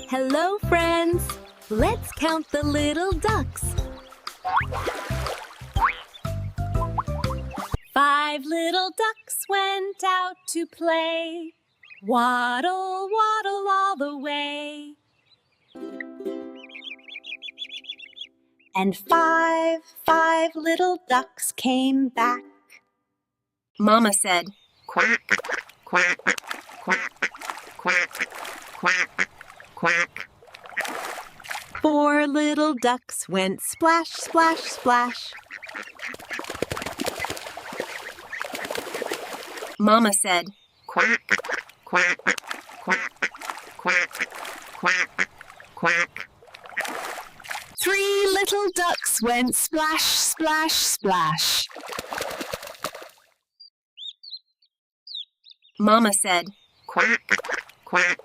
Hello, friends! Let's count the little ducks. 5 little ducks went out to play. Waddle, waddle all the way. And five little ducks came back. Mama said, "Quack, quack, quack, quack, quack, quack." 4 little ducks went splash, splash, splash. Mama said, "Quack, quack, quack, quack, quack, quack." 3 little ducks went splash, splash, splash. Mama said, "Quack, quack,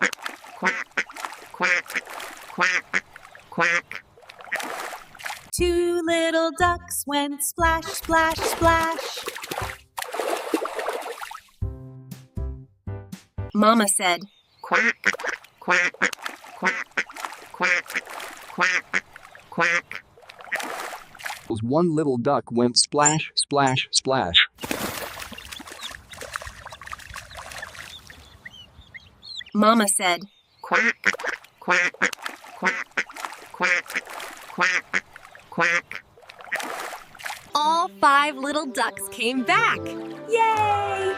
quack, quack, quack, quack." 2 little ducks went splash, splash, splash. Mama said, "Quack, quack, quack, quack, quack, quack." 1 little duck went splash, splash, splash. Mama said, "Quack, quack, quack, quack, quack, quack." All 5 little ducks came back. Yay!